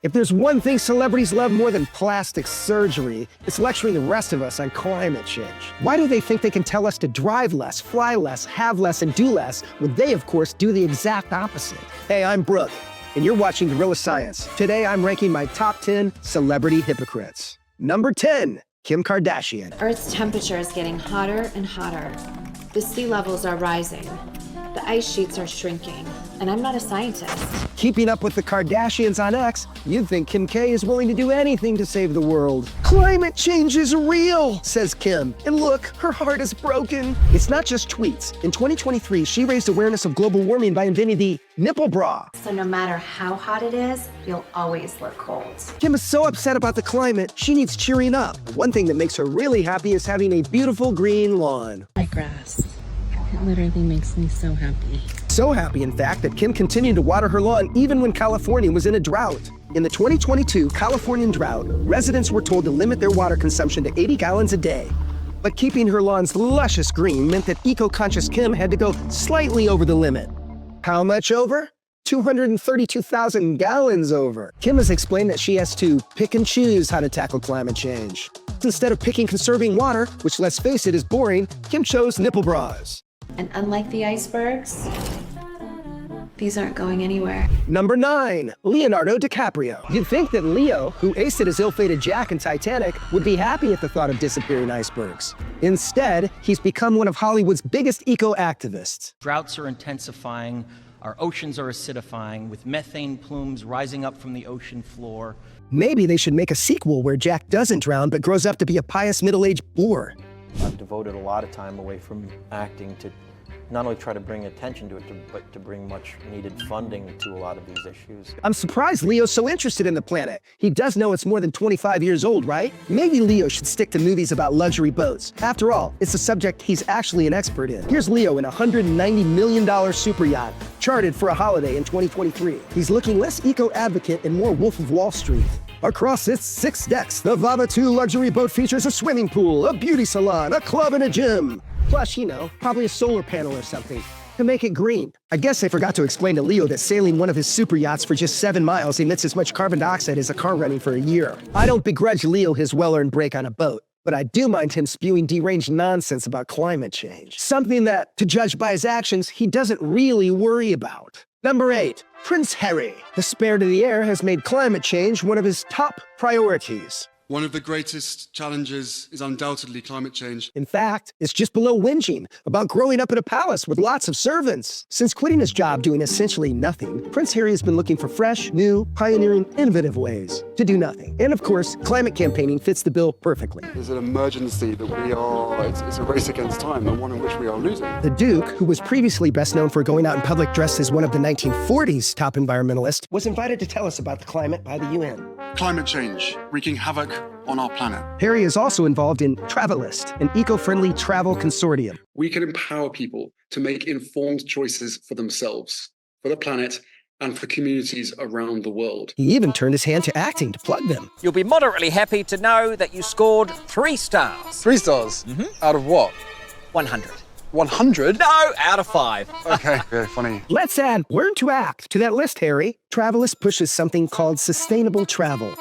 If there's one thing celebrities love more than plastic surgery, it's lecturing the rest of us on climate change. Why do they think they can tell us to drive less, fly less, have less, and do less, when they, of course, do the exact opposite? Hey, I'm Brooke, and you're watching GorillaScience. Today, I'm ranking my top 10 celebrity hypocrites. Number 10, Kim Kardashian. Earth's temperature is getting hotter and hotter. The sea levels are rising. The ice sheets are shrinking. And I'm not a scientist. Keeping up with the Kardashians on X, you'd think Kim K is willing to do anything to save the world. Climate change is real, says Kim. And look, her heart is broken. It's not just tweets. In 2023, she raised awareness of global warming by inventing the nipple bra. So no matter how hot it is, you'll always look cold. Kim is so upset about the climate, she needs cheering up. One thing that makes her really happy is having a beautiful green lawn. My grass. It literally makes me so happy. So happy, in fact, that Kim continued to water her lawn even when California was in a drought. In the 2022 Californian drought, residents were told to limit their water consumption to 80 gallons a day. But keeping her lawn's luscious green meant that eco-conscious Kim had to go slightly over the limit. How much over? 232,000 gallons over. Kim has explained that she has to pick and choose how to tackle climate change. Instead of picking conserving water, which let's face it is boring, Kim chose nipple bras. And unlike the icebergs, these aren't going anywhere. Number 9, Leonardo DiCaprio. You'd think that Leo, who aced at his ill-fated Jack in Titanic, would be happy at the thought of disappearing icebergs. Instead, he's become one of Hollywood's biggest eco-activists. Droughts are intensifying, our oceans are acidifying, with methane plumes rising up from the ocean floor. Maybe they should make a sequel where Jack doesn't drown but grows up to be a pious middle-aged boor. I've devoted a lot of time away from acting to not only try to bring attention to it, but to bring much needed funding to a lot of these issues. I'm surprised Leo's so interested in the planet. He does know it's more than 25 years old, right? Maybe Leo should stick to movies about luxury boats. After all, it's a subject he's actually an expert in. Here's Leo in a $190 million super yacht, chartered for a holiday in 2023. He's looking less eco-advocate and more Wolf of Wall Street. Across its 6 decks, the Vava 2 luxury boat features a swimming pool, a beauty salon, a club, and a gym. Plus, probably a solar panel or something to make it green. I guess I forgot to explain to Leo that sailing one of his super yachts for just 7 miles emits as much carbon dioxide as a car running for a year. I don't begrudge Leo his well-earned break on a boat, but I do mind him spewing deranged nonsense about climate change. Something that, to judge by his actions, he doesn't really worry about. Number 8, Prince Harry. The Spare to the Air has made climate change one of his top priorities. One of the greatest challenges is undoubtedly climate change. In fact, it's just below whinging about growing up in a palace with lots of servants. Since quitting his job doing essentially nothing, Prince Harry has been looking for fresh, new, pioneering, innovative ways to do nothing. And of course, climate campaigning fits the bill perfectly. There's an emergency that it's a race against time, and one in which we are losing. The Duke, who was previously best known for going out in public dressed as one of the 1940s top environmentalists, was invited to tell us about the climate by the UN. Climate change, wreaking havoc on our planet. Harry is also involved in Travelist, an eco-friendly travel consortium. We can empower people to make informed choices for themselves, for the planet, and for communities around the world. He even turned his hand to acting to plug them. You'll be moderately happy to know that you scored 3 stars. 3 stars? Out of what? 100. 100? No, out of 5. Okay, very funny. Let's add Learn to Act to that list, Harry. Travelist pushes something called sustainable travel.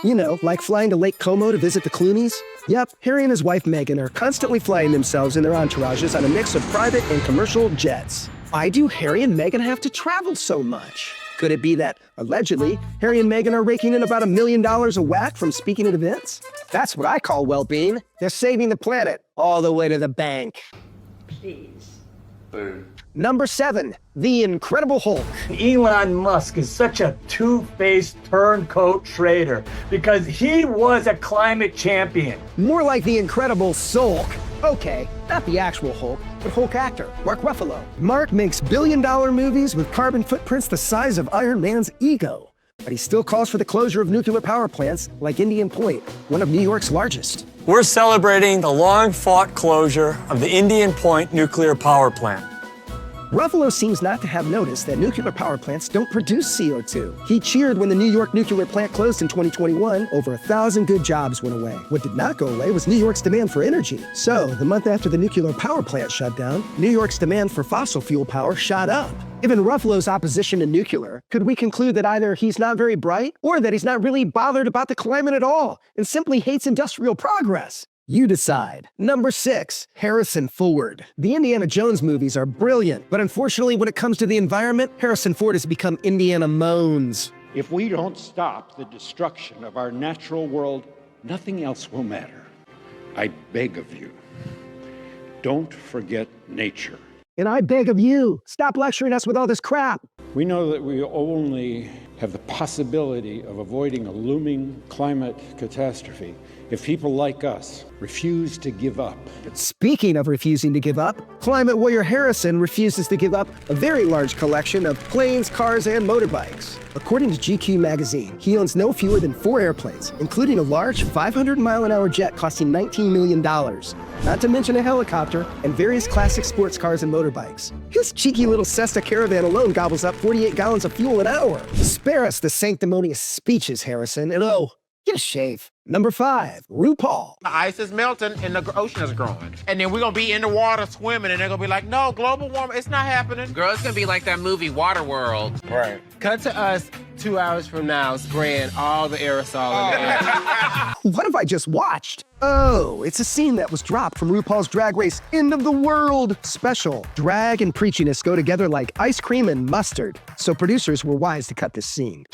Like flying to Lake Como to visit the Clooney's. Yep, Harry and his wife Meghan are constantly flying themselves and their entourages on a mix of private and commercial jets. Why do Harry and Meghan have to travel so much? Could it be that, allegedly, Harry and Meghan are raking in about $1 million a whack from speaking at events? That's what I call well-being. They're saving the planet all the way to the bank. Please. Boom. Number 7, The Incredible Hulk. Elon Musk is such a two-faced turncoat traitor because he was a climate champion. More like the Incredible Sulk. Okay, not the actual Hulk, but Hulk actor, Mark Ruffalo. Mark makes billion-dollar movies with carbon footprints the size of Iron Man's ego. But he still calls for the closure of nuclear power plants like Indian Point, one of New York's largest. We're celebrating the long-fought closure of the Indian Point nuclear power plant. Ruffalo seems not to have noticed that nuclear power plants don't produce CO2. He cheered when the New York nuclear plant closed in 2021. Over 1,000 good jobs went away. What did not go away was New York's demand for energy. So, the month after the nuclear power plant shut down, New York's demand for fossil fuel power shot up. Given Ruffalo's opposition to nuclear, could we conclude that either he's not very bright or that he's not really bothered about the climate at all and simply hates industrial progress? You decide. Number 6, Harrison Ford. The Indiana Jones movies are brilliant, but unfortunately when it comes to the environment, Harrison Ford has become Indiana Moans. If we don't stop the destruction of our natural world, nothing else will matter. I beg of you, don't forget nature. And I beg of you, stop lecturing us with all this crap. We know that we only have the possibility of avoiding a looming climate catastrophe if people like us refuse to give up. Speaking of refusing to give up, climate warrior Harrison refuses to give up a very large collection of planes, cars, and motorbikes. According to GQ magazine, he owns no fewer than 4 airplanes, including a large 500-mile-an-hour jet costing $19 million, not to mention a helicopter and various classic sports cars and motorbikes. His cheeky little Cessna Caravan alone gobbles up 48 gallons of fuel an hour. Spare us the sanctimonious speeches, Harrison, and get a shave. Number 5, RuPaul. The ice is melting and the ocean is growing. And then we're gonna be in the water swimming and they're gonna be like, no, global warming, it's not happening. Girl, it's gonna be like that movie Waterworld. Right. Cut to us 2 hours from now spraying all the aerosol in the air. What have I just watched? Oh, it's a scene that was dropped from RuPaul's Drag Race End of the World special. Drag and preachiness go together like ice cream and mustard, so producers were wise to cut this scene.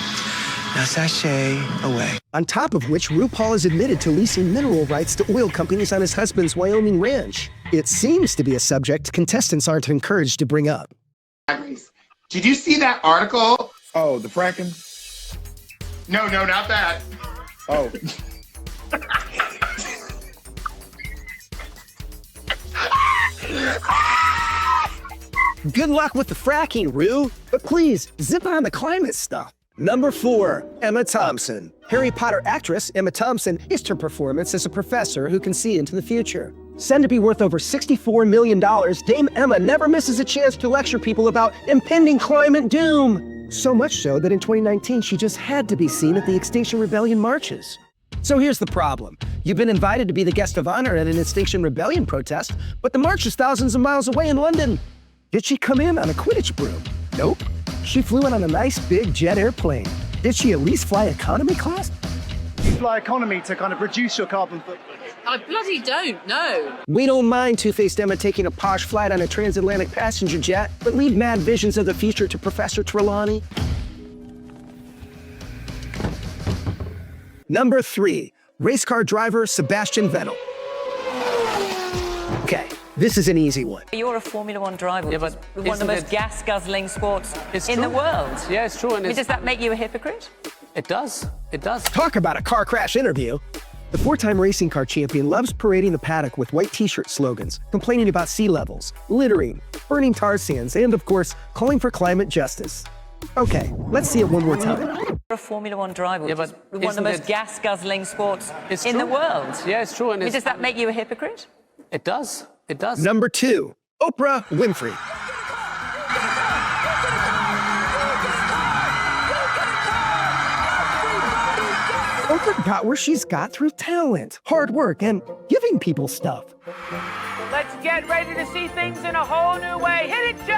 Now sashay away. On top of which, RuPaul is admitted to leasing mineral rights to oil companies on his husband's Wyoming ranch. It seems to be a subject contestants aren't encouraged to bring up. Did you see that article? Oh, the fracking? No, not that. Oh. Good luck with the fracking, Ru, but please, zip on the climate stuff. Number 4, Emma Thompson. Harry Potter actress Emma Thompson is her performance as a professor who can see into the future. Said to be worth over $64 million, Dame Emma never misses a chance to lecture people about impending climate doom. So much so that in 2019, she just had to be seen at the Extinction Rebellion marches. So here's the problem. You've been invited to be the guest of honor at an Extinction Rebellion protest, but the march is thousands of miles away in London. Did she come in on a Quidditch broom? Nope. She flew in on a nice big jet airplane. Did she at least fly economy class? You fly economy to kind of reduce your carbon footprint. I bloody don't, no. We don't mind Two-Faced Emma taking a posh flight on a transatlantic passenger jet, but leave mad visions of the future to Professor Trelawney. Number 3, race car driver Sebastian Vettel. Okay. This is an easy one. You're a Formula One driver, yeah, but one of the most gas-guzzling sports in the world. Yeah, it's true. And does that make you a hypocrite? It does. It does. Talk about a car crash interview. The 4-time racing car champion loves parading the paddock with white t-shirt slogans, complaining about sea levels, littering, burning tar sands, and of course, calling for climate justice. Okay, let's see it one more time. You're a Formula One driver, yeah, but one of the most gas-guzzling sports in the world. Yeah, it's true. And does that make you a hypocrite? It does. It does. Number 2, Oprah Winfrey. Oprah got where she's got through talent, hard work, and giving people stuff. Let's get ready to see things in a whole new way. Hit it, Joe!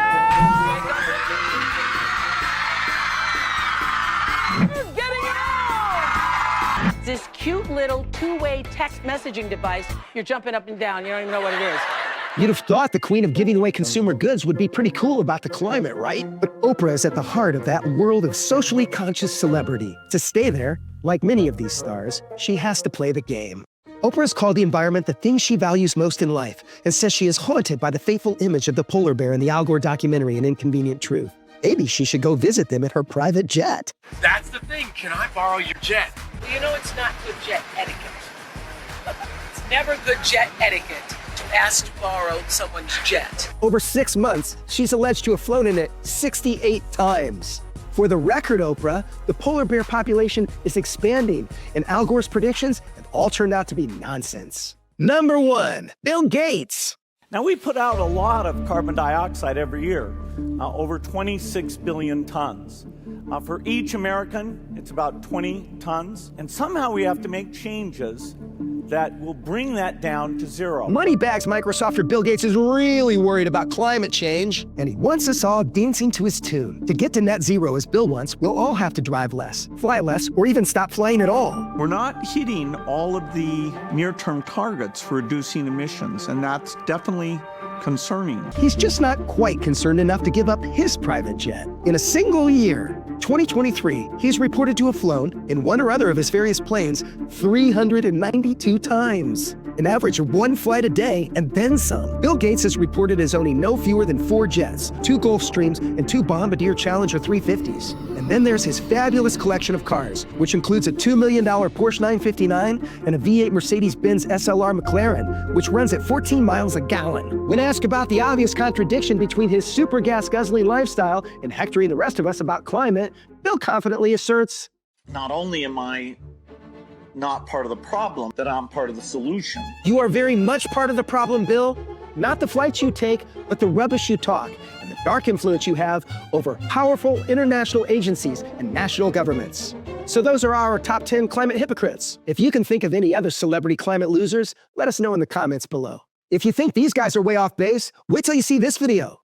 Who's getting it on? This cute little two-way text messaging device, you're jumping up and down. You don't even know what it is. You'd have thought the queen of giving away consumer goods would be pretty cool about the climate, right? But Oprah is at the heart of that world of socially conscious celebrity. To stay there, like many of these stars, she has to play the game. Oprah has called the environment the thing she values most in life and says she is haunted by the fateful image of the polar bear in the Al Gore documentary, An Inconvenient Truth. Maybe she should go visit them in her private jet. That's the thing. Can I borrow your jet? Well, you know it's not good jet etiquette. It's never good jet etiquette to ask to borrow someone's jet. Over 6 months, she's alleged to have flown in it 68 times. For the record, Oprah, the polar bear population is expanding, and Al Gore's predictions have all turned out to be nonsense. Number 1, Bill Gates. Now, we put out a lot of carbon dioxide every year, over 26 billion tons. For each American, it's about 20 tons. And somehow we have to make changes that will bring that down to zero. Moneybags Microsofter Bill Gates is really worried about climate change, and he wants us all dancing to his tune. To get to net zero, as Bill wants, we'll all have to drive less, fly less, or even stop flying at all. We're not hitting all of the near-term targets for reducing emissions, and that's definitely concerning. He's just not quite concerned enough to give up his private jet. In a single year, 2023, he's reported to have flown, in one or other of his various planes, 392 times. An average of 1 flight a day, and then some. Bill Gates is reported as owning no fewer than 4 jets, 2 Gulfstreams, and 2 Bombardier Challenger 350s. And then there's his fabulous collection of cars, which includes a $2 million Porsche 959 and a V8 Mercedes-Benz SLR McLaren, which runs at 14 miles a gallon. When asked about the obvious contradiction between his super gas-guzzling lifestyle and hectoring the rest of us about climate, Bill confidently asserts, Not only am I not part of the problem, that I'm part of the solution. "You are very much part of the problem, Bill. Not the flights you take, but the rubbish you talk, and the dark influence you have over powerful international agencies and national governments." So those are our top 10 climate hypocrites. If you can think of any other celebrity climate losers, let us know in the comments below. If you think these guys are way off base, wait till you see this video.